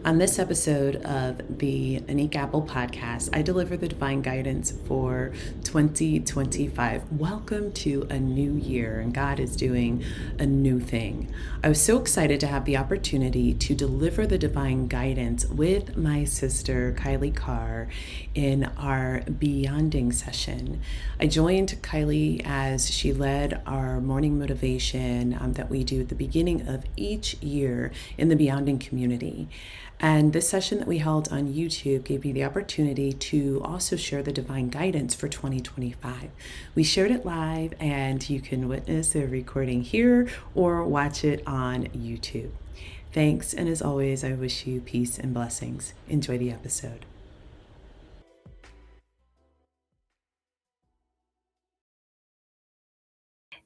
On this episode of the Anika Apple Podcast, I deliver the divine guidance for 2025. Welcome to a new year, and God is doing a new thing. I was so excited to have the opportunity to deliver the divine guidance with my sister, Kailei Carr, in our Beyonding session. I joined Kailei as she led our morning motivation that we do at the beginning of each year in the Beyonding community. And this session that we held on YouTube gave me the opportunity to also share the divine guidance for 2025. We shared it live, and you can witness the recording here or watch it on YouTube. Thanks, and as always, I wish you peace and blessings. Enjoy the episode.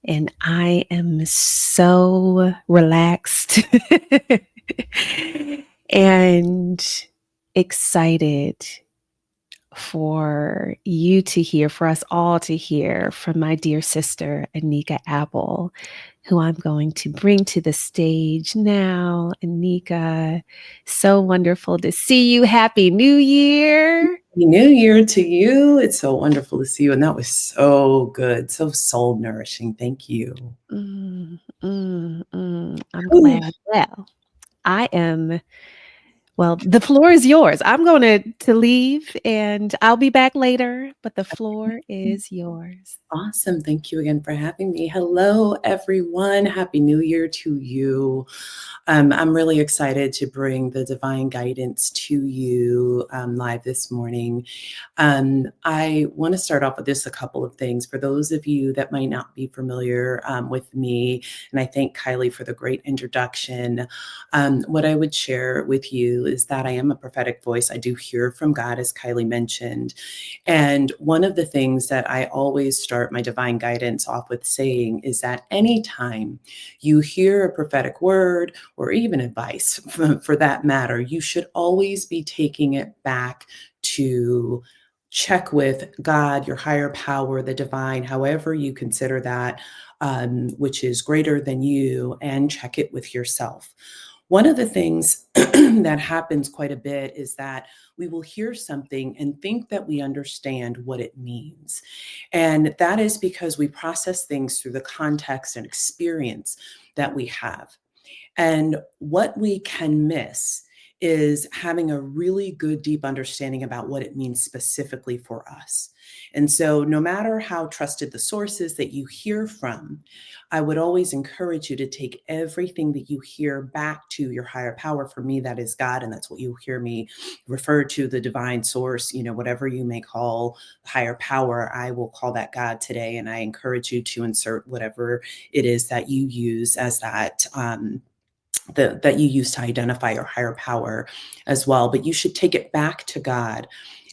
And I am so relaxed and excited for you to hear, for us all to hear from my dear sister, Anika Apple, who I'm going to bring to the stage now. Anika, so wonderful to see you. Happy New Year. Happy New Year to you. It's so wonderful to see you. And that was so good, so soul nourishing. Thank you. I'm glad. Well, the floor is yours. I'm going to leave and I'll be back later, but the floor is yours. Awesome. Thank you again for having me. Hello, everyone. Happy New Year to you. I'm really excited to bring the divine guidance to you live this morning. I want to start off with just a couple of things for those of you that might not be familiar with me. And I thank Kailei for the great introduction. What I would share with you is that I am a prophetic voice. I do hear from God, as Kailei mentioned. And one of the things that I always start my divine guidance off with saying is that anytime you hear a prophetic word or even advice for that matter, you should always be taking it back to check with God, your higher power, the divine, however you consider that, which is greater than you, and check it with yourself. One of the things that happens quite a bit is that we will hear something and think that we understand what it means. And that is because we process things through the context and experience that we have. And what we can miss is having a really good, deep understanding about what it means specifically for us. And so, no matter how trusted the sources that you hear from, I would always encourage you to take everything that you hear back to your higher power. For me, that is God, and that's what you hear me refer to, the divine source, whatever you may call higher power, I will call that God today. And I encourage you to insert whatever it is that you use as that. That you use to identify your higher power as well. But you should take it back to God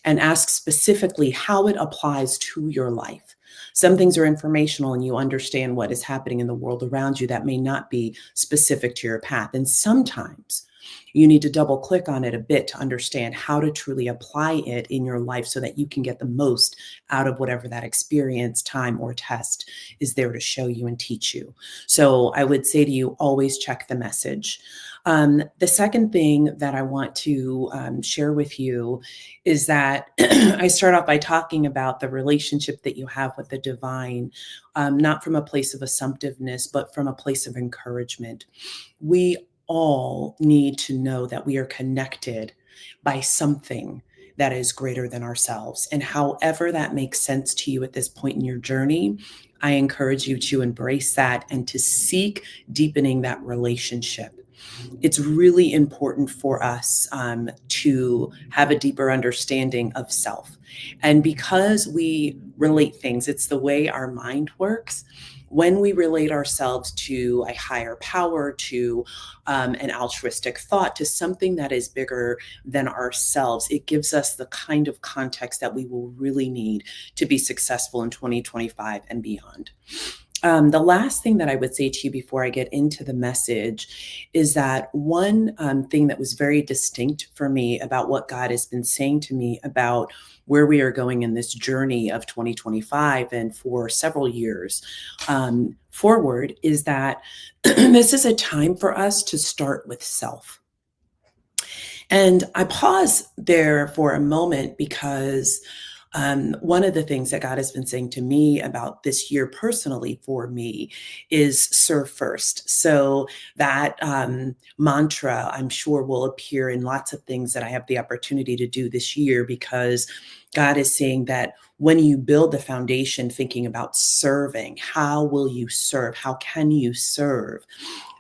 and ask specifically how it applies to your life. Some things are informational and you understand what is happening in the world around you that may not be specific to your path. And sometimes you need to double click on it a bit to understand how to truly apply it in your life so that you can get the most out of whatever that experience, time, or test is there to show you and teach you. So I would say to you, always check the message. The second thing that I want to share with you is that I start off by talking about the relationship that you have with the divine, not from a place of assumptiveness, but from a place of encouragement. We all need to know that we are connected by something that is greater than ourselves. And however that makes sense to you at this point in your journey, I encourage you to embrace that and to seek deepening that relationship. It's really important for us to have a deeper understanding of self. And because we relate things, it's the way our mind works. When we relate ourselves to a higher power, to an altruistic thought, to something that is bigger than ourselves, it gives us the kind of context that we will really need to be successful in 2025 and beyond. The last thing that I would say to you before I get into the message is that one thing that was very distinct for me about what God has been saying to me about where we are going in this journey of 2025 and for several years forward is that this is a time for us to start with self. And I pause there for a moment because one of the things that God has been saying to me about this year personally for me is serve first. So that mantra, I'm sure, will appear in lots of things that I have the opportunity to do this year, because God is saying that when you build the foundation thinking about serving, how will you serve? How can you serve?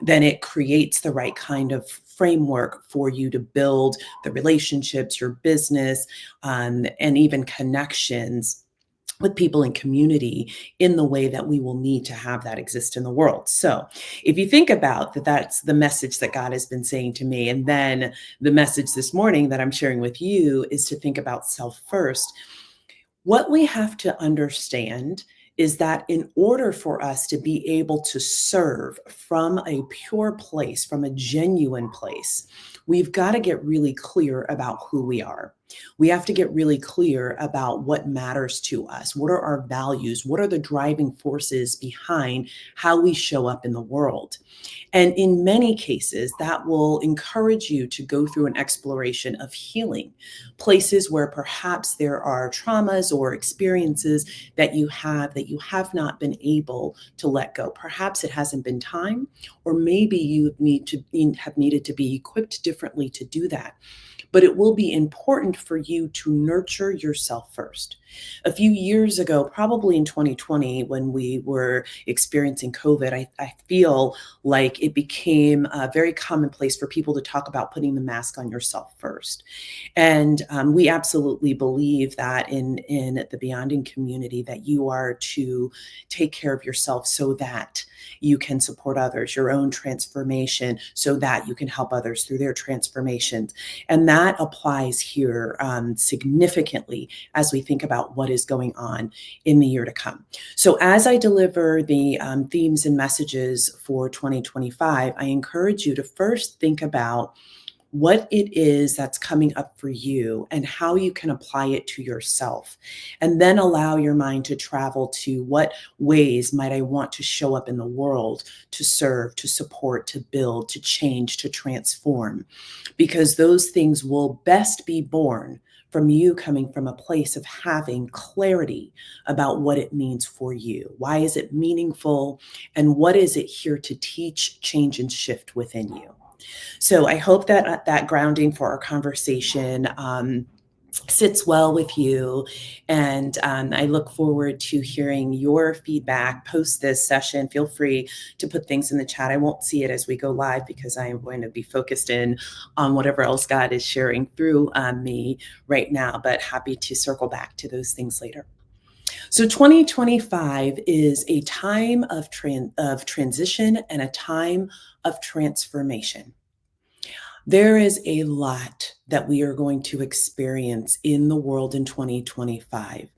Then it creates the right kind of framework for you to build the relationships, your business, and even connections with people in community in the way that we will need to have that exist in the world. So if you think about that, that's the message that God has been saying to me. And then the message this morning that I'm sharing with you is to think about self first. What we have to understand is that in order for us to be able to serve from a pure place, from a genuine place, we've got to get really clear about who we are. We have to get really clear about what matters to us. What are our values? What are the driving forces behind how we show up in the world? And in many cases, that will encourage you to go through an exploration of healing, places where perhaps there are traumas or experiences that you have not been able to let go. Perhaps it hasn't been time, or maybe have needed to be equipped differently to do that. But it will be important for you to nurture yourself first. A few years ago, probably in 2020, when we were experiencing COVID, I feel like it became very commonplace for people to talk about putting the mask on yourself first. And we absolutely believe that in the Beyonding community, that you are to take care of yourself so that you can support others, your own transformation, so that you can help others through their transformations. And that applies here significantly as we think about what is going on in the year to come. So as I deliver the themes and messages for 2025, I encourage you to first think about what it is that's coming up for you and how you can apply it to yourself. And then allow your mind to travel to what ways might I want to show up in the world to serve, to support, to build, to change, to transform. Because those things will best be born from you coming from a place of having clarity about what it means for you. Why is it meaningful? And what is it here to teach, change, and shift within you? So I hope that that grounding for our conversation sits well with you. And I look forward to hearing your feedback post this session. Feel free to put things in the chat. I won't see it as we go live because I am going to be focused in on whatever else God is sharing through me right now, but happy to circle back to those things later. So 2025 is a time of transition and a time of transformation. There is a lot that we are going to experience in the world in 2025.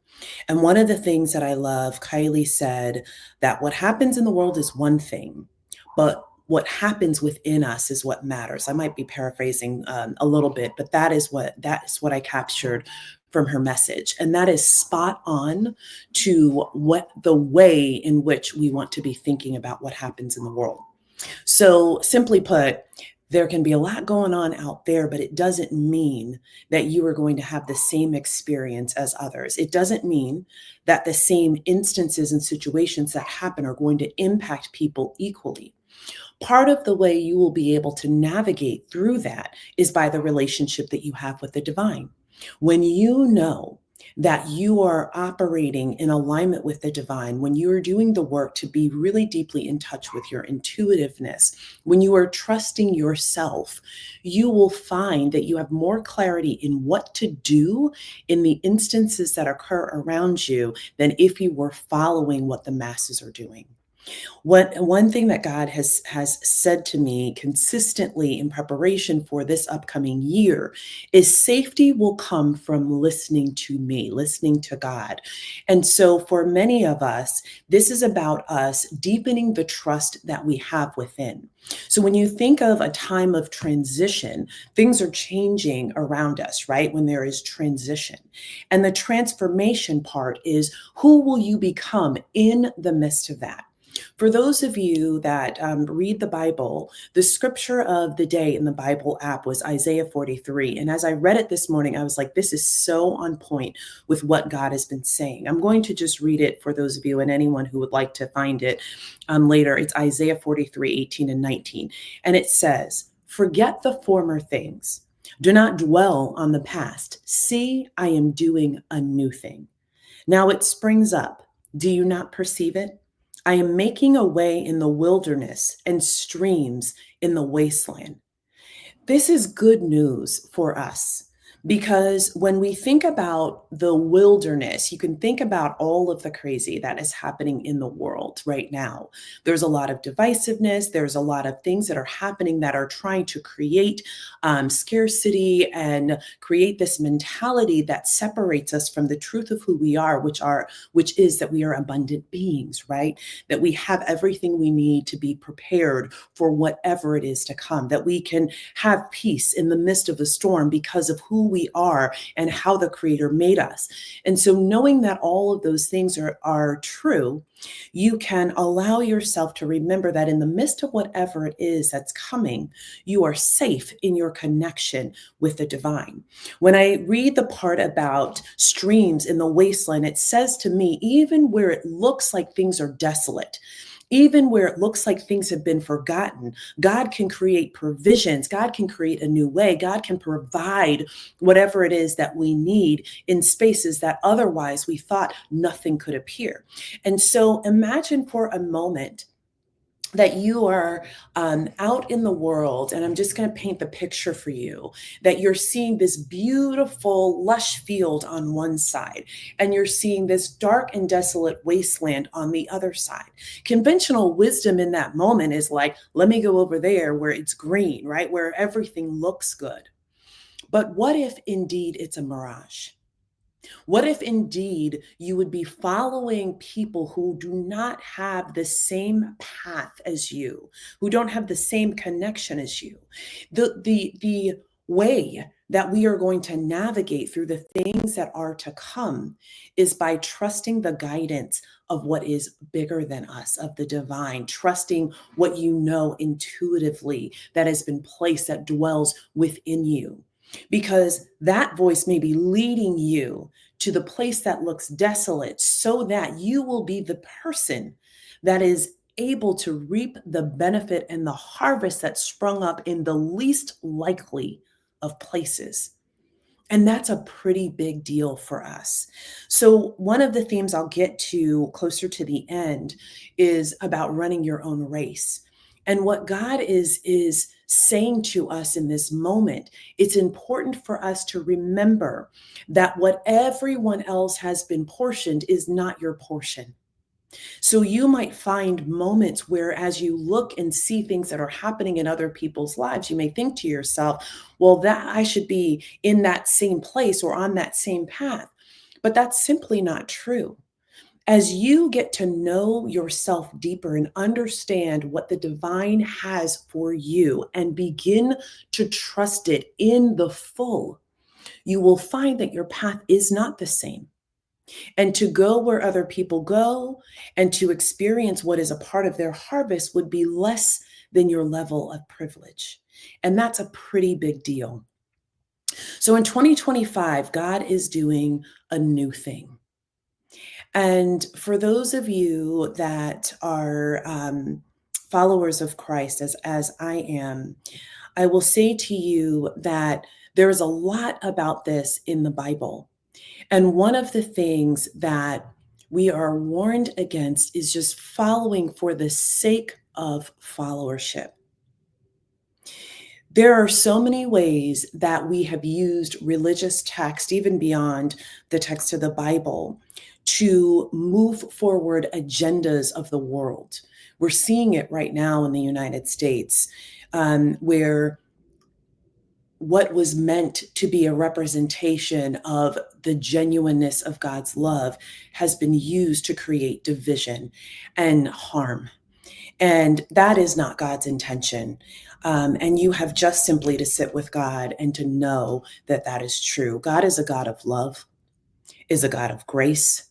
And one of the things that I love, Kailei said that what happens in the world is one thing, but what happens within us is what matters. I might be paraphrasing a little bit, but that is what I captured from her message. And that is spot on to what the way in which we want to be thinking about what happens in the world. So simply put, there can be a lot going on out there, but it doesn't mean that you are going to have the same experience as others. It doesn't mean that the same instances and situations that happen are going to impact people equally. Part of the way you will be able to navigate through that is by the relationship that you have with the divine. When you know that you are operating in alignment with the divine, when you are doing the work to be really deeply in touch with your intuitiveness, when you are trusting yourself, you will find that you have more clarity in what to do in the instances that occur around you than if you were following what the masses are doing. One thing that God has said to me consistently in preparation for this upcoming year is safety will come from listening to me, listening to God. And so for many of us, this is about us deepening the trust that we have within. So when you think of a time of transition, things are changing around us, right? When there is transition. And the transformation part is, who will you become in the midst of that? For those of you that read the Bible, the scripture of the day in the Bible app was Isaiah 43. And as I read it this morning, I was like, this is so on point with what God has been saying. I'm going to just read it for those of you and anyone who would like to find it later. It's Isaiah 43, 18 and 19. And it says, "Forget the former things. Do not dwell on the past. See, I am doing a new thing. Now it springs up. Do you not perceive it? I am making a way in the wilderness and streams in the wasteland." This is good news for us because when we think about the wilderness, you can think about all of the crazy that is happening in the world right now. There's a lot of divisiveness, there's a lot of things that are happening that are trying to create scarcity and create this mentality that separates us from the truth of who we are, which is that we are abundant beings, right? That we have everything we need to be prepared for whatever it is to come, that we can have peace in the midst of a storm because of who we are and how the Creator made us. And so, knowing that all of those things are true, you can allow yourself to remember that in the midst of whatever it is that's coming, you are safe in your connection with the divine. When I read the part about streams in the wasteland, it says to me, even where it looks like things are desolate, even where it looks like things have been forgotten, God can create provisions. God can create a new way. God can provide whatever it is that we need in spaces that otherwise we thought nothing could appear. And so imagine for a moment that you are out in the world, and I'm just going to paint the picture for you, that you're seeing this beautiful, lush field on one side, and you're seeing this dark and desolate wasteland on the other side. Conventional wisdom in that moment is like, let me go over there where it's green, right? Where everything looks good. But what if indeed it's a mirage? What if indeed you would be following people who do not have the same path as you, who don't have the same connection as you? The way that we are going to navigate through the things that are to come is by trusting the guidance of what is bigger than us, of the divine, trusting what you know intuitively that has been placed, that dwells within you. Because that voice may be leading you to the place that looks desolate so that you will be the person that is able to reap the benefit and the harvest that sprung up in the least likely of places. And that's a pretty big deal for us. So, one of the themes I'll get to closer to the end is about running your own race. And what God is saying to us in this moment, it's important for us to remember that what everyone else has been portioned is not your portion. So you might find moments where, as you look and see things that are happening in other people's lives, you may think to yourself, well, that I should be in that same place or on that same path. But that's simply not true. As you get to know yourself deeper and understand what the divine has for you and begin to trust it in the full, you will find that your path is not the same. And to go where other people go and to experience what is a part of their harvest would be less than your level of privilege. And that's a pretty big deal. So in 2025, God is doing a new thing. And for those of you that are followers of Christ, as I am, I will say to you that there is a lot about this in the Bible. And one of the things that we are warned against is just following for the sake of followership. There are so many ways that we have used religious text, even beyond the text of the Bible, to move forward agendas of the world. We're seeing it right now in the United States, where what was meant to be a representation of the genuineness of God's love has been used to create division and harm. And that is not God's intention. And you have just simply to sit with God and to know that that is true. God is a God of love, is a God of grace,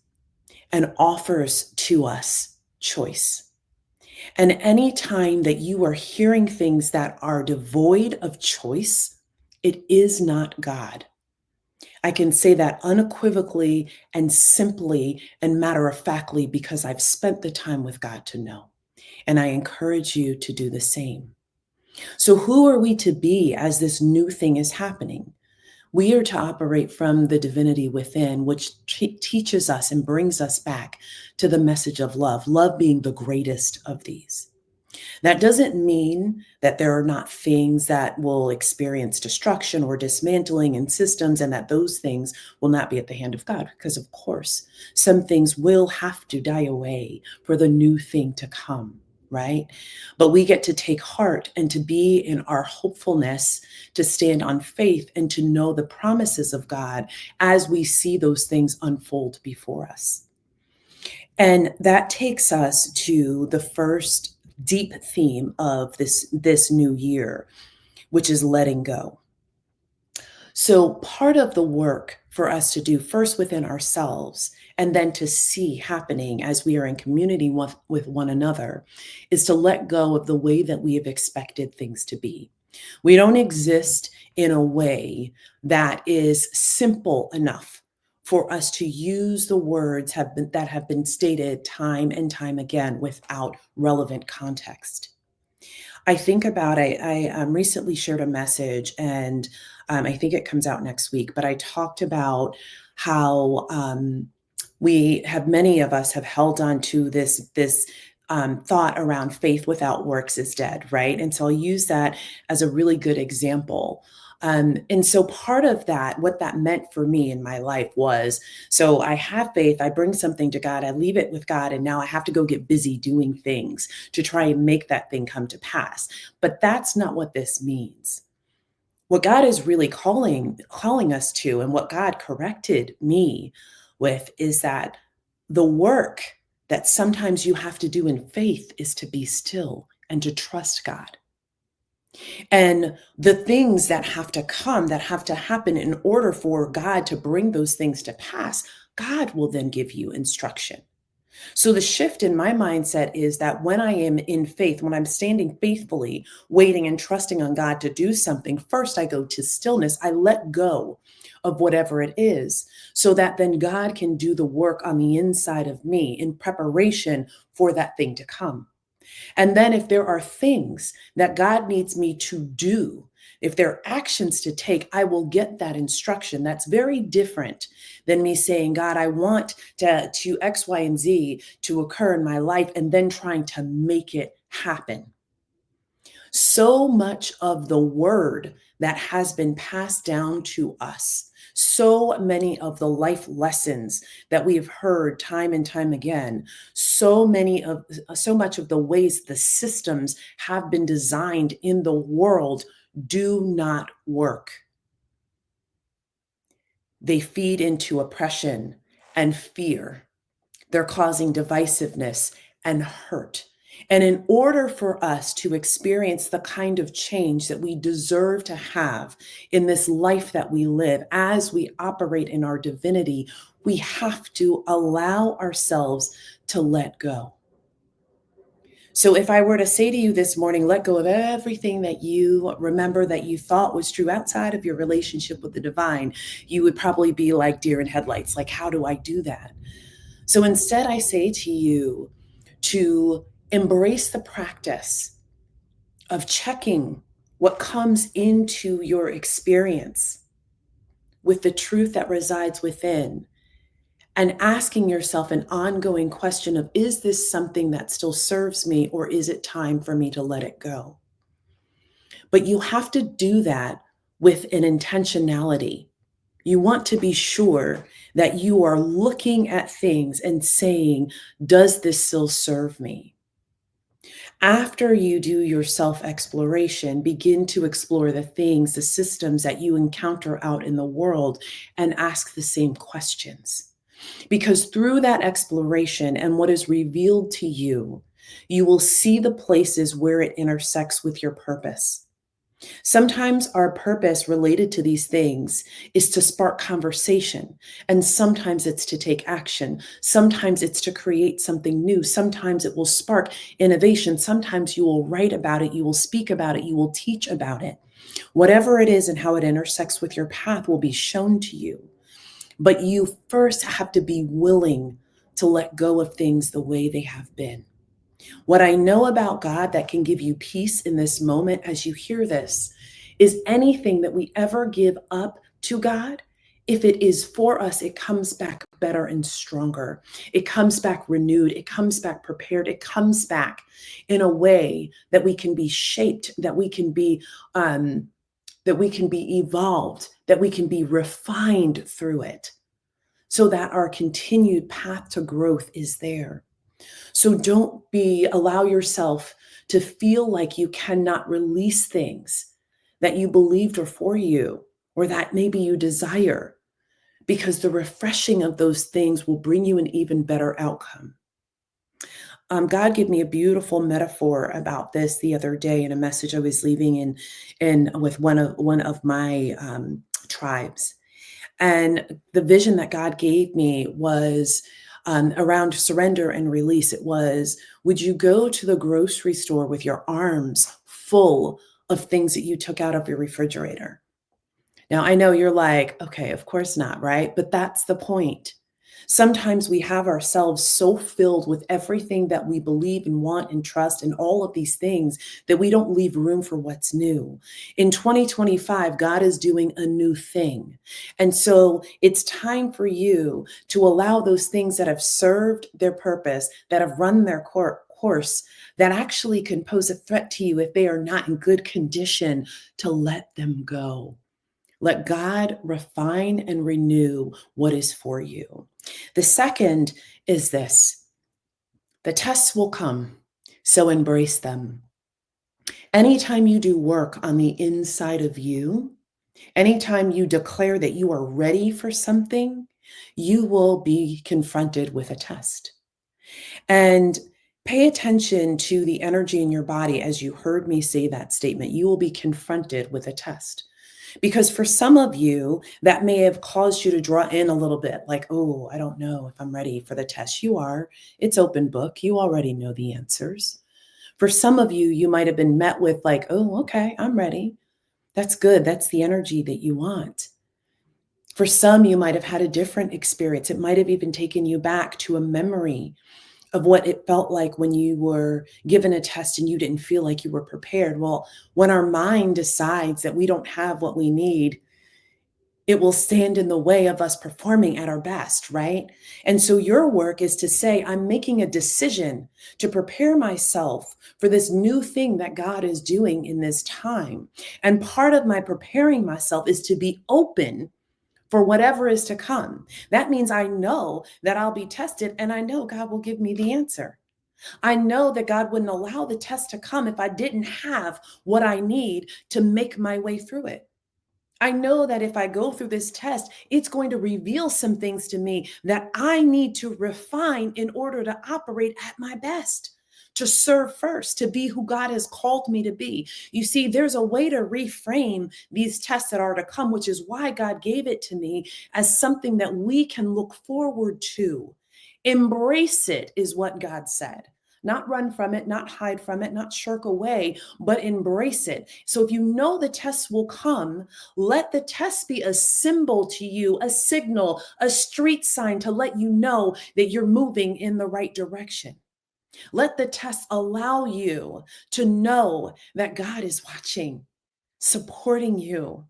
and offers to us choice. And any time that you are hearing things that are devoid of choice, it is not God. I can say that unequivocally and simply and matter of factly because I've spent the time with God to know. And I encourage you to do the same. So, who are we to be as this new thing is happening? We are to operate from the divinity within, which teaches us and brings us back to the message of love, love being the greatest of these. That doesn't mean that there are not things that will experience destruction or dismantling in systems and that those things will not be at the hand of God, because of course, some things will have to die away for the new thing to come. Right? But we get to take heart and to be in our hopefulness, to stand on faith and to know the promises of God as we see those things unfold before us. And that takes us to the first deep theme of this new year, which is letting go. So part of the work for us to do first within ourselves and then to see happening as we are in community with one another is to let go of the way that we have expected things to be. We don't exist in a way that is simple enough for us to use the words that have been stated time and time again without relevant context. I think about I recently shared a message, and I think it comes out next week. But I talked about how we have many of us have held on to this thought around faith without works is dead, right? And so I'll use that as a really good example. And so part of that, what that meant for me in my life was, so I have faith, I bring something to God, I leave it with God, and now I have to go get busy doing things to try and make that thing come to pass. But that's not what this means. What God is really calling us to, and what God corrected me with, is that the work that sometimes you have to do in faith is to be still and to trust God. And the things that have to come, that have to happen in order for God to bring those things to pass, God will then give you instruction. So the shift in my mindset is that when I am in faith, when I'm standing faithfully, waiting and trusting on God to do something, first I go to stillness. I let go of whatever it is so that then God can do the work on the inside of me in preparation for that thing to come. And then if there are things that God needs me to do, if there are actions to take, I will get that instruction. That's very different than me saying, God, I want to X, Y, and Z to occur in my life and then trying to make it happen. So much of the word that has been passed down to us, so many of the life lessons that we have heard time and time again, so much of the ways the systems have been designed in the world do not work. They feed into oppression and fear. They're causing divisiveness and hurt. And in order for us to experience the kind of change that we deserve to have in this life that we live as we operate in our divinity, we have to allow ourselves to let go. So if I were to say to you this morning, let go of everything that you remember that you thought was true outside of your relationship with the divine, you would probably be like deer in headlights. Like, how do I do that? So instead, I say to you to embrace the practice of checking what comes into your experience with the truth that resides within and asking yourself an ongoing question of, is this something that still serves me, or is it time for me to let it go? But you have to do that with an intentionality. You want to be sure that you are looking at things and saying, does this still serve me? After you do your self exploration, begin to explore the things, the systems that you encounter out in the world, and ask the same questions. Because through that exploration and what is revealed to you, you will see the places where it intersects with your purpose. Sometimes our purpose related to these things is to spark conversation, and sometimes it's to take action. Sometimes it's to create something new. Sometimes it will spark innovation. Sometimes you will write about it, you will speak about it, you will teach about it. Whatever it is and how it intersects with your path will be shown to you. But you first have to be willing to let go of things the way they have been. What I know about God that can give you peace in this moment as you hear this is anything that we ever give up to God, if it is for us, it comes back better and stronger. It comes back renewed. It comes back prepared. It comes back in a way that we can be shaped, that we can be evolved, that we can be refined through it, so that our continued path to growth is there. So don't allow yourself to feel like you cannot release things that you believed are for you or that maybe you desire, because the refreshing of those things will bring you an even better outcome. God gave me a beautiful metaphor about this the other day in a message I was leaving in with one of my tribes. And the vision that God gave me was around surrender and release. It was, would you go to the grocery store with your arms full of things that you took out of your refrigerator? Now, I know you're like, okay, of course not, right? But that's the point. Sometimes we have ourselves so filled with everything that we believe and want and trust and all of these things that we don't leave room for what's new. In 2025, God is doing a new thing. And so it's time for you to allow those things that have served their purpose, that have run their course, that actually can pose a threat to you if they are not in good condition, to let them go. Let God refine and renew what is for you. The second is this: the tests will come, so embrace them. Anytime you do work on the inside of you, anytime you declare that you are ready for something, you will be confronted with a test. And pay attention to the energy in your body as you heard me say that statement. You will be confronted with a test. Because for some of you, that may have caused you to draw in a little bit, like, oh, I don't know if I'm ready for the test. You are. It's open book. You already know the answers. For some of you, you might have been met with, like, oh, okay, I'm ready. That's good. That's the energy that you want. For some, you might have had a different experience. It might have even taken you back to a memory of what it felt like when you were given a test and you didn't feel like you were prepared. Well, when our mind decides that we don't have what we need, it will stand in the way of us performing at our best, right? And so your work is to say, I'm making a decision to prepare myself for this new thing that God is doing in this time. And part of my preparing myself is to be open for whatever is to come. That means I know that I'll be tested, and I know God will give me the answer. I know that God wouldn't allow the test to come if I didn't have what I need to make my way through it. I know that if I go through this test, it's going to reveal some things to me that I need to refine in order to operate at my best, to serve first, to be who God has called me to be. You see, there's a way to reframe these tests that are to come, which is why God gave it to me as something that we can look forward to. Embrace it, is what God said. Not run from it, not hide from it, not shirk away, but embrace it. So if you know the tests will come, let the test be a symbol to you, a signal, a street sign to let you know that you're moving in the right direction. Let the test allow you to know that God is watching, supporting you.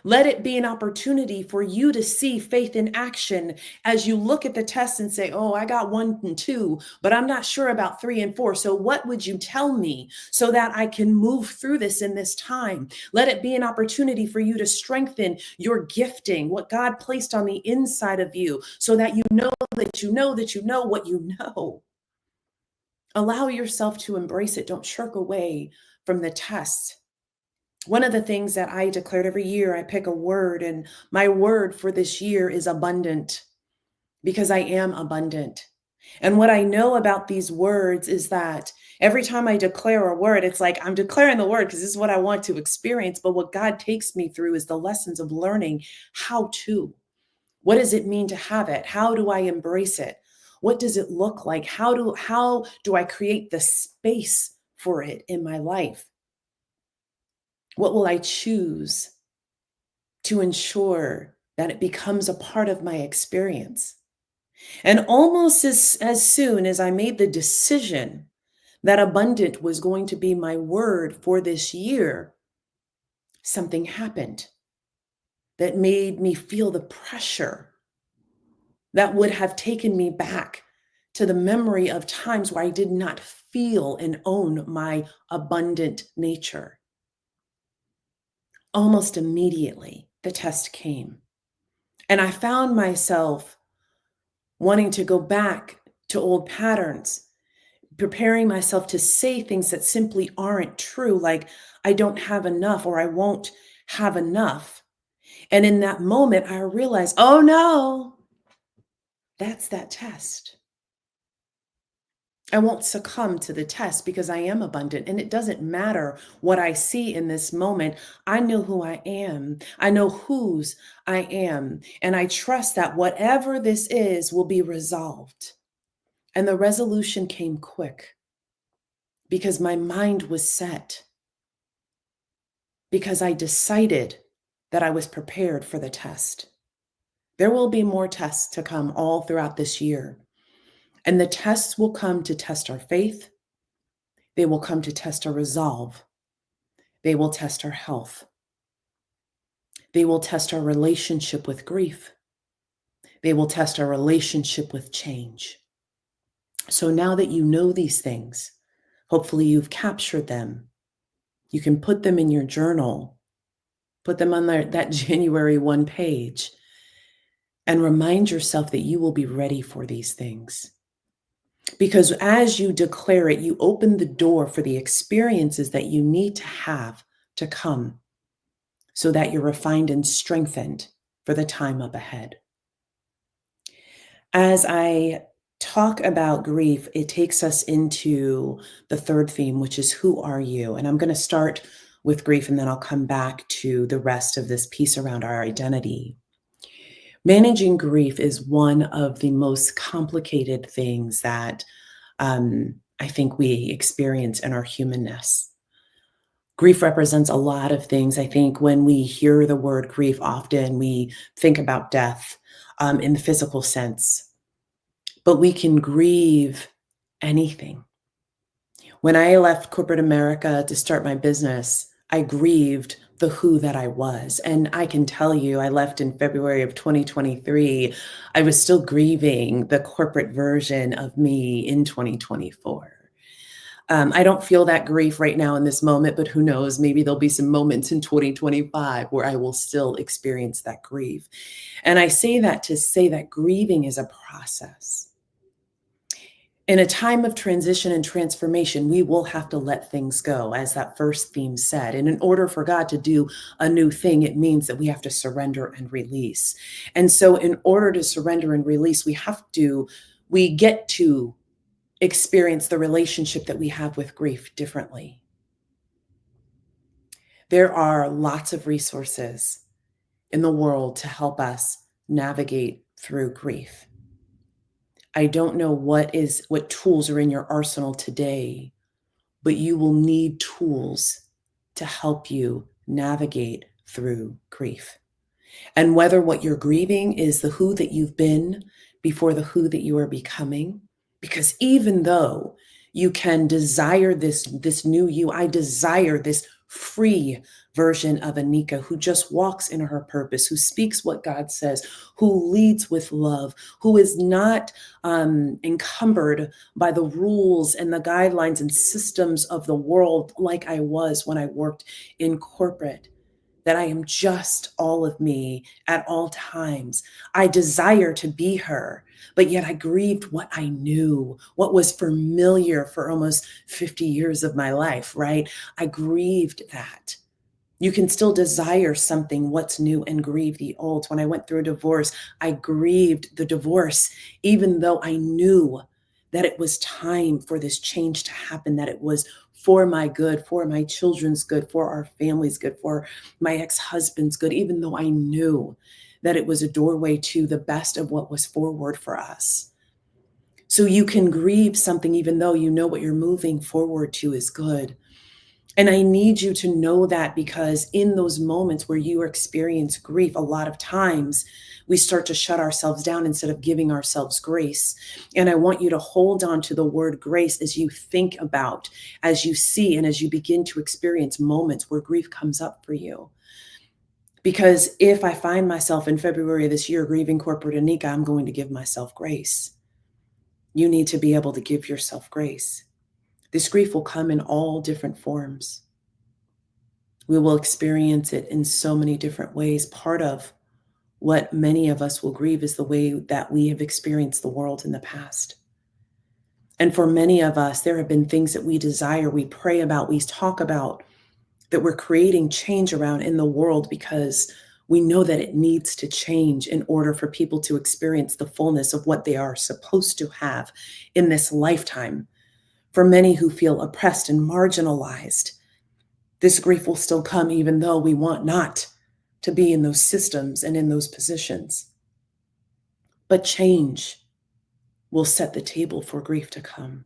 Let it be an opportunity for you to see faith in action as you look at the test and say, oh, I got 1 and 2, but I'm not sure about 3 and 4. So what would you tell me so that I can move through this in this time? Let it be an opportunity for you to strengthen your gifting, what God placed on the inside of you, so that you know that you know that you know what you know. Allow yourself to embrace it. Don't shirk away from the test. One of the things that I declared every year, I pick a word, and my word for this year is abundant, because I am abundant. And what I know about these words is that every time I declare a word, it's like I'm declaring the word because this is what I want to experience. But what God takes me through is the lessons of learning how to. What does it mean to have it? How do I embrace it? What does it look like? How do I create the space for it in my life? What will I choose to ensure that it becomes a part of my experience? And almost as soon as I made the decision that abundant was going to be my word for this year, something happened that made me feel the pressure that would have taken me back to the memory of times where I did not feel and own my abundant nature. Almost immediately, the test came. And I found myself wanting to go back to old patterns, preparing myself to say things that simply aren't true, like I don't have enough or I won't have enough. And in that moment, I realized, oh no, that's that test. I won't succumb to the test because I am abundant. And it doesn't matter what I see in this moment. I know who I am. I know whose I am. And I trust that whatever this is will be resolved. And the resolution came quick because my mind was set, because I decided that I was prepared for the test. There will be more tests to come all throughout this year. And the tests will come to test our faith. They will come to test our resolve. They will test our health. They will test our relationship with grief. They will test our relationship with change. So now that you know these things, hopefully you've captured them. You can put them in your journal, put them on that January 1 page, and remind yourself that you will be ready for these things. Because as you declare it, you open the door for the experiences that you need to have to come so that you're refined and strengthened for the time up ahead. As I talk about grief, it takes us into the third theme, which is who are you? And I'm going to start with grief and then I'll come back to the rest of this piece around our identity. Managing grief is one of the most complicated things that I think we experience in our humanness. Grief represents a lot of things. I think when we hear the word grief, often we think about death in the physical sense, but we can grieve anything. When I left corporate America to start my business, I grieved the who that I was. And I can tell you, I left in February of 2023. I was still grieving the corporate version of me in 2024. I don't feel that grief right now in this moment, but who knows, maybe there'll be some moments in 2025 where I will still experience that grief. And I say that to say that grieving is a process. In a time of transition and transformation, we will have to let things go, as that first theme said. And in order for God to do a new thing, it means that we have to surrender and release. And so in order to surrender and release, we get to experience the relationship that we have with grief differently. There are lots of resources in the world to help us navigate through grief. I don't know what tools are in your arsenal today, but you will need tools to help you navigate through grief. And whether what you're grieving is the who that you've been before the who that you are becoming, because even though you can desire this new you, I desire this free version of Anika who just walks in her purpose, who speaks what God says, who leads with love, who is not encumbered by the rules and the guidelines and systems of the world like I was when I worked in corporate. That I am just all of me at all times. I desire to be her, but yet I grieved what I knew, what was familiar for almost 50 years of my life, right? I grieved that. You can still desire something, what's new, and grieve the old. When I went through a divorce, I grieved the divorce, even though I knew that it was time for this change to happen, that it was for my good, for my children's good, for our family's good, for my ex-husband's good, even though I knew that it was a doorway to the best of what was forward for us. So you can grieve something even though you know what you're moving forward to is good. And I need you to know that, because in those moments where you experience grief, a lot of times we start to shut ourselves down instead of giving ourselves grace. And I want you to hold on to the word grace as you think about, as you see, and as you begin to experience moments where grief comes up for you. Because if I find myself in February of this year grieving corporate Anika, I'm going to give myself grace. You need to be able to give yourself grace. This grief will come in all different forms. We will experience it in so many different ways. Part of what many of us will grieve is the way that we have experienced the world in the past. And for many of us, there have been things that we desire, we pray about, we talk about, that we're creating change around in the world because we know that it needs to change in order for people to experience the fullness of what they are supposed to have in this lifetime. For many who feel oppressed and marginalized, this grief will still come even though we want not to be in those systems and in those positions. But change will set the table for grief to come.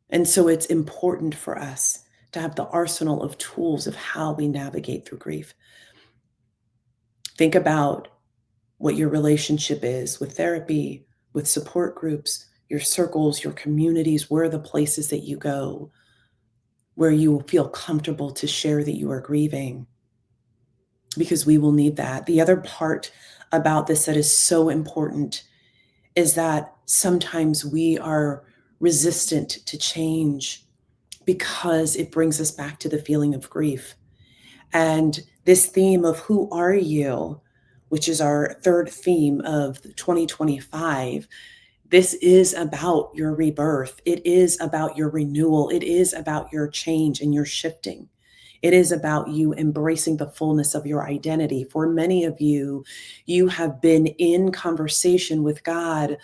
And so it's important for us to have the arsenal of tools of how we navigate through grief. Think about what your relationship is with therapy, with support groups, your circles, your communities. Where are the places that you go where you will feel comfortable to share that you are grieving? Because we will need that. The other part about this that is so important is that sometimes we are resistant to change because it brings us back to the feeling of grief. And this theme of who are you, which is our third theme of 2025, this is about your rebirth. It is about your renewal. It is about your change and your shifting. It is about you embracing the fullness of your identity. For many of you, you have been in conversation with God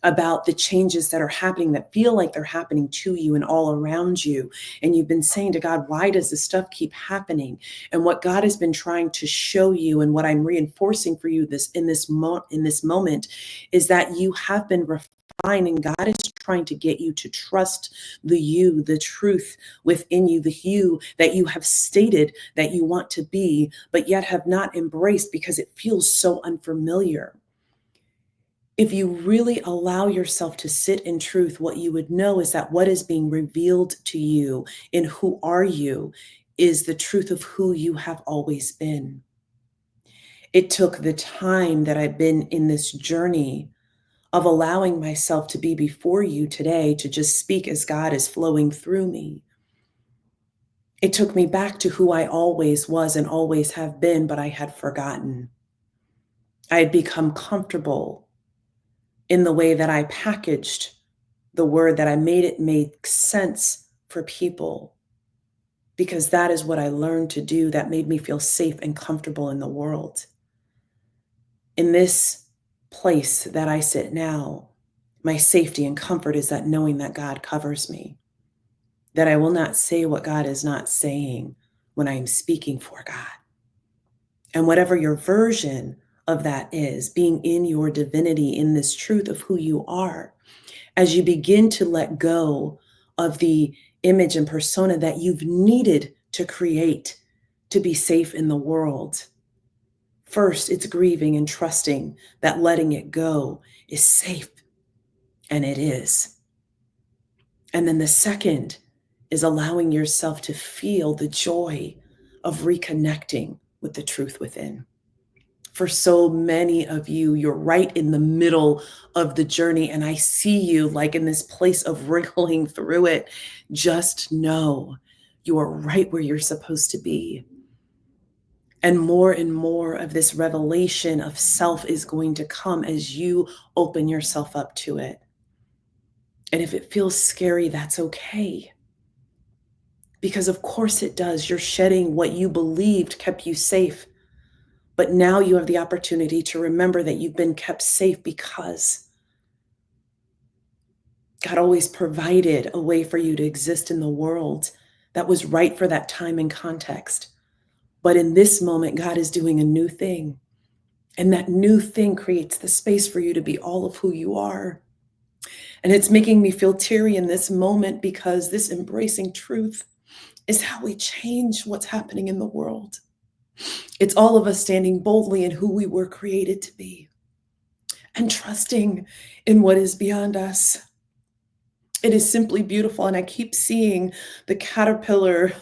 about the changes that are happening, that feel like they're happening to you and all around you. And you've been saying to God, why does this stuff keep happening? And what God has been trying to show you, and what I'm reinforcing for you in this moment, is that you have been refined, and God is trying to get you to trust the you, the truth within you, the you that you have stated that you want to be, but yet have not embraced because it feels so unfamiliar. If you really allow yourself to sit in truth, what you would know is that what is being revealed to you in who are you is the truth of who you have always been. It took the time that I've been in this journey of allowing myself to be before you today to just speak as God is flowing through me. It took me back to who I always was and always have been, but I had forgotten. I had become comfortable in the way that I packaged the word, that I made it make sense for people, because that is what I learned to do that made me feel safe and comfortable in the world. In this place that I sit now, my safety and comfort is that knowing that God covers me, that I will not say what God is not saying when I am speaking for God. And whatever your version of that is, being in your divinity, in this truth of who you are, as you begin to let go of the image and persona that you've needed to create to be safe in the world. First, it's grieving and trusting that letting it go is safe, and it is. And then the second is allowing yourself to feel the joy of reconnecting with the truth within. For so many of you, you're right in the middle of the journey, and I see you like in this place of wriggling through it. Just know you are right where you're supposed to be. And more of this revelation of self is going to come as you open yourself up to it. And if it feels scary, that's okay. Because of course it does. You're shedding what you believed kept you safe. But now you have the opportunity to remember that you've been kept safe because God always provided a way for you to exist in the world that was right for that time and context. But in this moment, God is doing a new thing. And that new thing creates the space for you to be all of who you are. And it's making me feel teary in this moment because this embracing truth is how we change what's happening in the world. It's all of us standing boldly in who we were created to be and trusting in what is beyond us. It is simply beautiful. And I keep seeing the caterpillar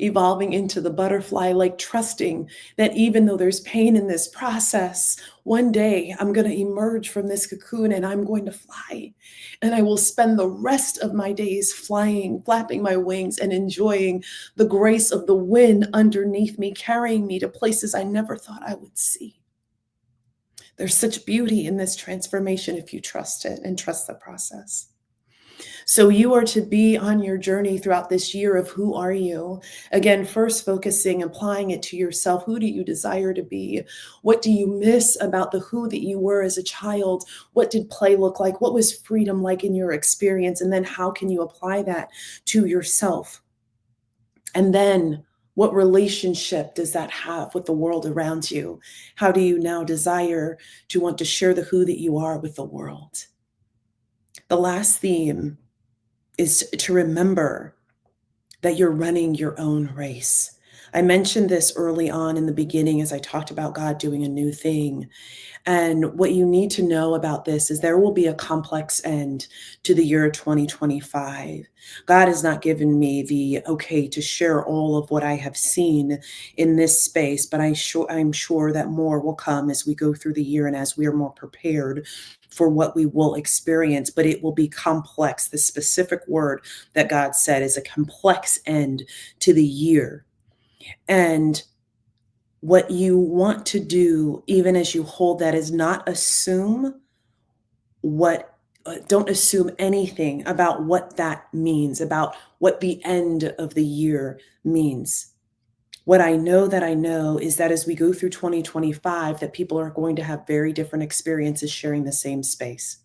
evolving into the butterfly, like trusting that even though there's pain in this process, one day I'm going to emerge from this cocoon and I'm going to fly. And I will spend the rest of my days flying, flapping my wings, and enjoying the grace of the wind underneath me, carrying me to places I never thought I would see. There's such beauty in this transformation if you trust it and trust the process. So you are to be on your journey throughout this year of who are you? Again, first focusing, applying it to yourself. Who do you desire to be? What do you miss about the who that you were as a child? What did play look like? What was freedom like in your experience? And then how can you apply that to yourself? And then what relationship does that have with the world around you? How do you now desire to want to share the who that you are with the world? The last theme is to remember that you're running your own race. I mentioned this early on in the beginning as I talked about God doing a new thing. And what you need to know about this is there will be a complex end to the year 2025. God has not given me the okay to share all of what I have seen in this space, but I'm sure that more will come as we go through the year and as we are more prepared for what we will experience, but it will be complex. The specific word that God said is a complex end to the year. And what you want to do, even as you hold that, is not assume don't assume anything about what that means, about what the end of the year means. What I know is that as we go through 2025, that people are going to have very different experiences sharing the same space.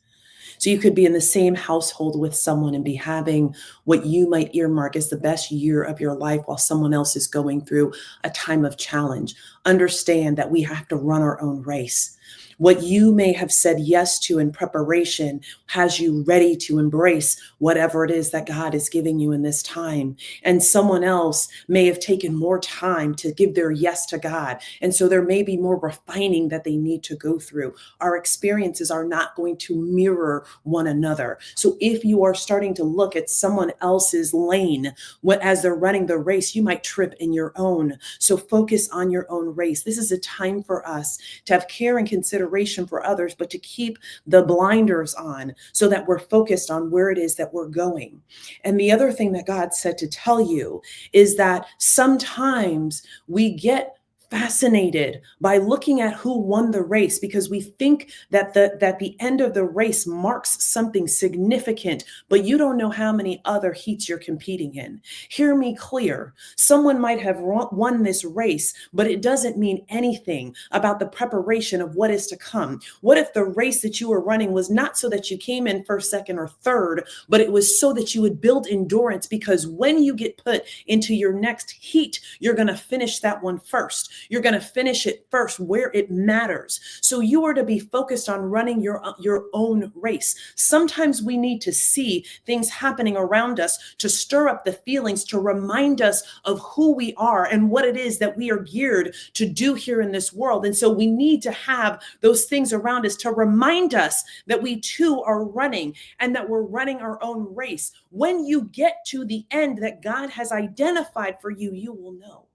So you could be in the same household with someone and be having what you might earmark as the best year of your life while someone else is going through a time of challenge. Understand that we have to run our own race. What you may have said yes to in preparation has you ready to embrace whatever it is that God is giving you in this time. And someone else may have taken more time to give their yes to God. And so there may be more refining that they need to go through. Our experiences are not going to mirror one another. So if you are starting to look at someone else's lane as they're running the race, you might trip in your own. So focus on your own race. This is a time for us to have care and consideration for others, but to keep the blinders on so that we're focused on where it is that we're going. And the other thing that God said to tell you is that sometimes we get fascinated by looking at who won the race because we think that the end of the race marks something significant, but you don't know how many other heats you're competing in. Hear me clear. Someone might have won this race, but it doesn't mean anything about the preparation of what is to come. What if the race that you were running was not so that you came in first, second, or third, but it was so that you would build endurance, because when you get put into your next heat, you're going to finish that one first. You're going to finish it first where it matters. So you are to be focused on running your own race. Sometimes we need to see things happening around us to stir up the feelings, to remind us of who we are and what it is that we are geared to do here in this world. And so we need to have those things around us to remind us that we too are running and that we're running our own race. When you get to the end that God has identified for you, you will know.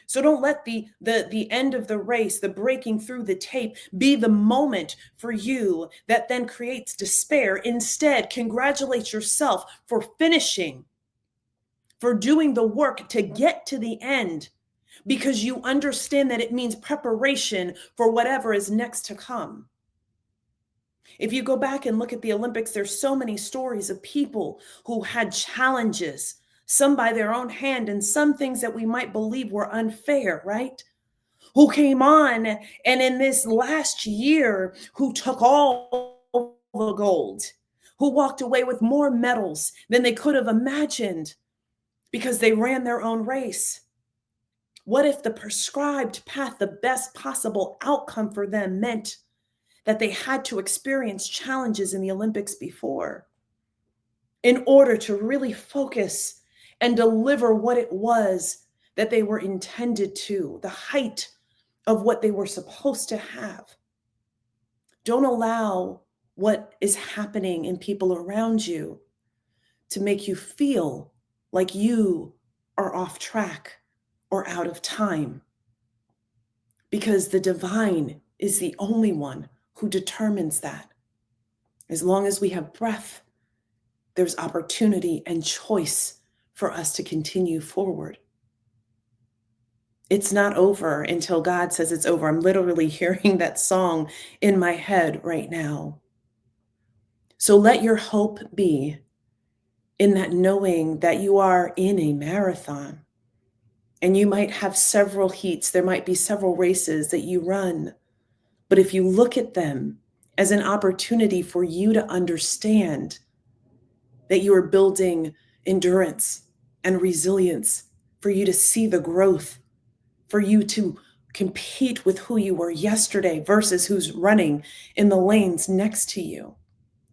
So don't let the end of the race, the breaking through the tape, be the moment for you that then creates despair. Instead, congratulate yourself for finishing, for doing the work to get to the end, because you understand that it means preparation for whatever is next to come. If you go back and look at the Olympics, there's so many stories of people who had challenges, some by their own hand, and some things that we might believe were unfair, right? Who came on and in this last year, who took all the gold, who walked away with more medals than they could have imagined because they ran their own race? What if the prescribed path, the best possible outcome for them, meant that they had to experience challenges in the Olympics before in order to really focus and deliver what it was that they were intended to, the height of what they were supposed to have? Don't allow what is happening in people around you to make you feel like you are off track or out of time, because the divine is the only one who determines that. As long as we have breath, there's opportunity and choice for us to continue forward. It's not over until God says it's over. I'm literally hearing that song in my head right now. So let your hope be in that knowing that you are in a marathon, and you might have several heats. There might be several races that you run. But if you look at them as an opportunity for you to understand that you are building endurance and resilience, for you to see the growth, for you to compete with who you were yesterday versus who's running in the lanes next to you,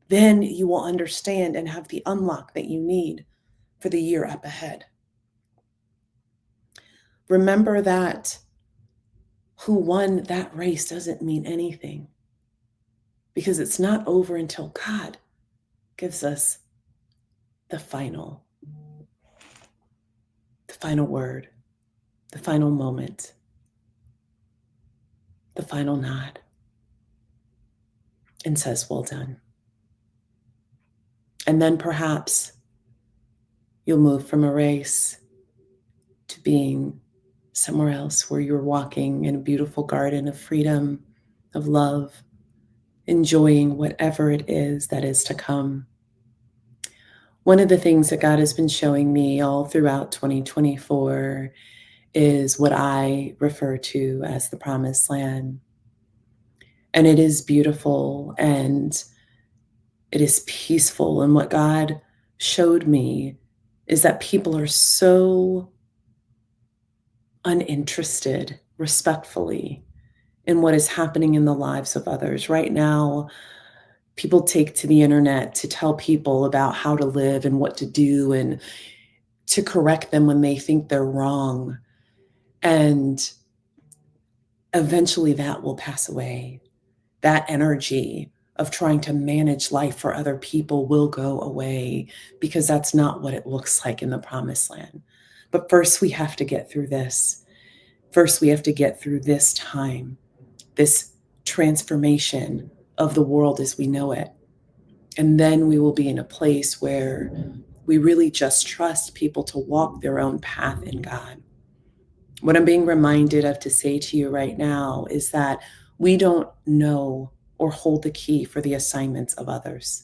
then you will understand and have the unlock that you need for the year up ahead. Remember that who won that race doesn't mean anything, because it's not over until God gives us the final word, the final moment, the final nod, and says, well done. And then perhaps you'll move from a race to being somewhere else where you're walking in a beautiful garden of freedom, of love, enjoying whatever it is that is to come. One of the things that God has been showing me all throughout 2024 is what I refer to as the promised land. And it is beautiful and it is peaceful. And what God showed me is that people are so uninterested, respectfully, in what is happening in the lives of others. Right now, people take to the internet to tell people about how to live and what to do and to correct them when they think they're wrong. And eventually that will pass away. That energy of trying to manage life for other people will go away, because that's not what it looks like in the promised land. But first, we have to get through this. First, we have to get through this time, this transformation of the world as we know it. And then we will be in a place where we really just trust people to walk their own path in God. What I'm being reminded of to say to you right now is that we don't know or hold the key for the assignments of others.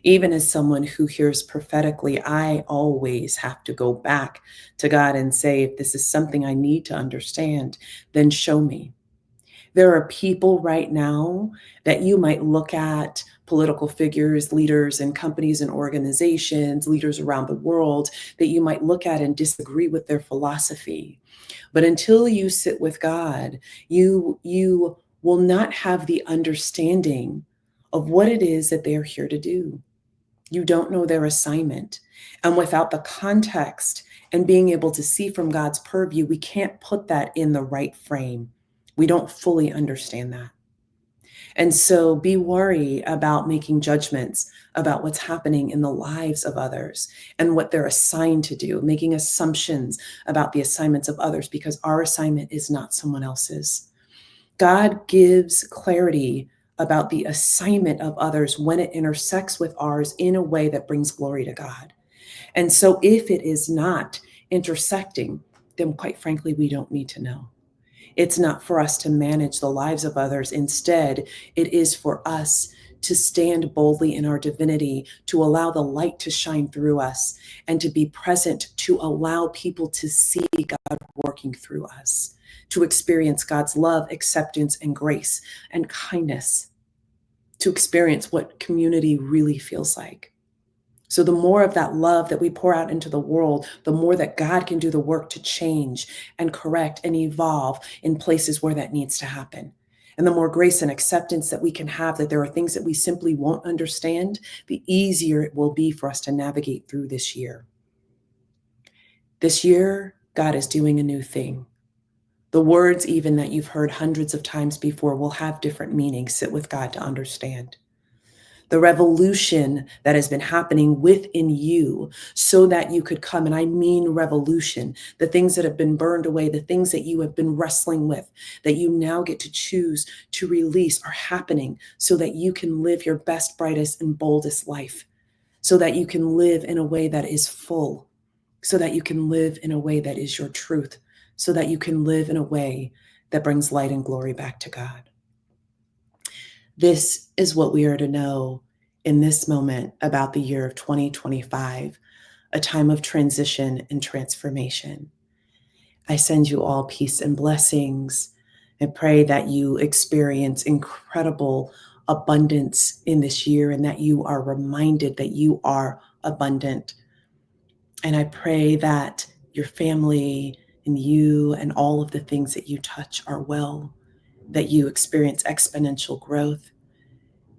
Even as someone who hears prophetically, I always have to go back to God and say, if this is something I need to understand, then show me. There are people right now that you might look at, political figures, leaders in companies and organizations, leaders around the world, that you might look at and disagree with their philosophy. But until you sit with God, you will not have the understanding of what it is that they are here to do. You don't know their assignment. And without the context and being able to see from God's purview, we can't put that in the right frame. We don't fully understand that. And so be worried about making judgments about what's happening in the lives of others and what they're assigned to do, making assumptions about the assignments of others, because our assignment is not someone else's. God gives clarity about the assignment of others when it intersects with ours in a way that brings glory to God. And so if it is not intersecting, then quite frankly, we don't need to know. It's not for us to manage the lives of others. Instead, it is for us to stand boldly in our divinity, to allow the light to shine through us, and to be present to allow people to see God working through us, to experience God's love, acceptance, and grace and kindness, to experience what community really feels like. So the more of that love that we pour out into the world, the more that God can do the work to change and correct and evolve in places where that needs to happen. And the more grace and acceptance that we can have that there are things that we simply won't understand, the easier it will be for us to navigate through this year. This year, God is doing a new thing. The words, even that you've heard hundreds of times before, will have different meanings. Sit with God to understand. The revolution that has been happening within you so that you could come, and I mean revolution, the things that have been burned away, the things that you have been wrestling with, that you now get to choose to release are happening so that you can live your best, brightest, and boldest life, so that you can live in a way that is full, so that you can live in a way that is your truth, so that you can live in a way that brings light and glory back to God. This is what we are to know in this moment about the year of 2025, a time of transition and transformation. I send you all peace and blessings. I pray that you experience incredible abundance in this year and that you are reminded that you are abundant. And I pray that your family and you and all of the things that you touch are well, that you experience exponential growth,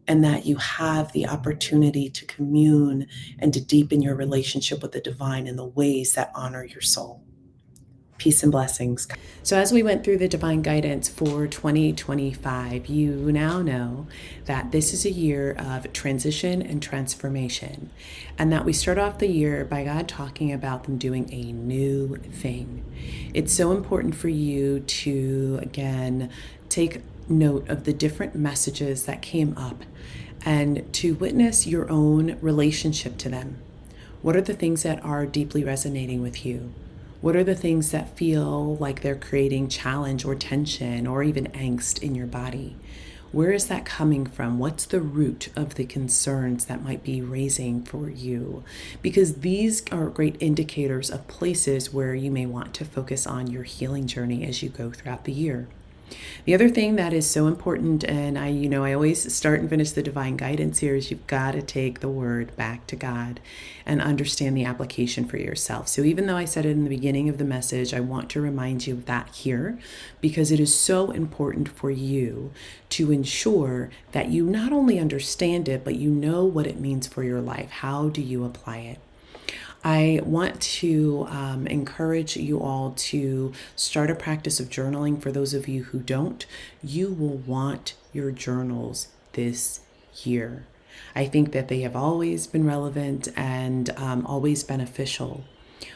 and that you have the opportunity to commune and to deepen your relationship with the divine in the ways that honor your soul. Peace and blessings. So as we went through the divine guidance for 2025, you now know that this is a year of transition and transformation, and that we start off the year by God talking about them doing a new thing. It's so important for you to, again, take note of the different messages that came up and to witness your own relationship to them. What are the things that are deeply resonating with you? What are the things that feel like they're creating challenge or tension or even angst in your body? Where is that coming from? What's the root of the concerns that might be raising for you? Because these are great indicators of places where you may want to focus on your healing journey as you go throughout the year. The other thing that is so important, and I always start and finish the divine guidance here, is you've got to take the word back to God and understand the application for yourself. So even though I said it in the beginning of the message, I want to remind you of that here because it is so important for you to ensure that you not only understand it, but you know what it means for your life. How do you apply it? I want to encourage you all to start a practice of journaling. For those of you who don't, you will want your journals this year. I think that they have always been relevant and always beneficial.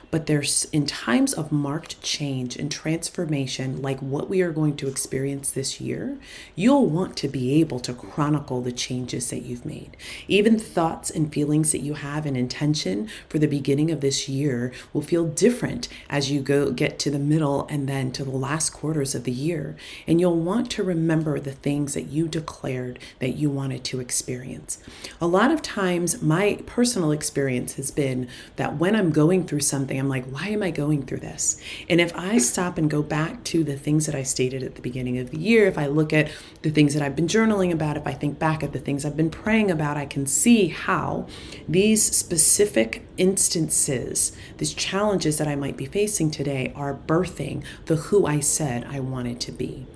But there's in times of marked change and transformation, like what we are going to experience this year, you'll want to be able to chronicle the changes that you've made. Even thoughts and feelings that you have and intention for the beginning of this year will feel different as you get to the middle and then to the last quarters of the year. And you'll want to remember the things that you declared that you wanted to experience. A lot of times, my personal experience has been that when I'm going through something, I'm like, why am I going through this? And if I stop and go back to the things that I stated at the beginning of the year, if I look at the things that I've been journaling about, if I think back at the things I've been praying about, I can see how these specific instances, these challenges that I might be facing today are birthing the who I said I wanted to be.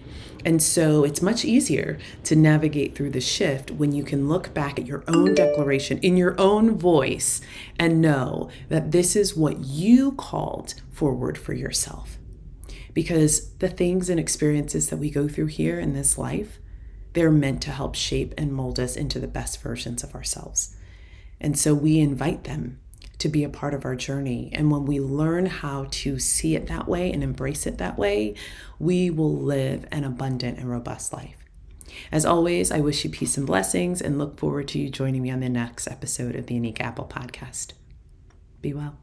And so it's much easier to navigate through the shift when you can look back at your own declaration in your own voice and know that this is what you called forward for yourself. Because the things and experiences that we go through here in this life, they're meant to help shape and mold us into the best versions of ourselves. And so we invite them to be a part of our journey. And when we learn how to see it that way and embrace it that way, we will live an abundant and robust life. As always, I wish you peace and blessings and look forward to you joining me on the next episode of the Anika Apple Podcast. Be well.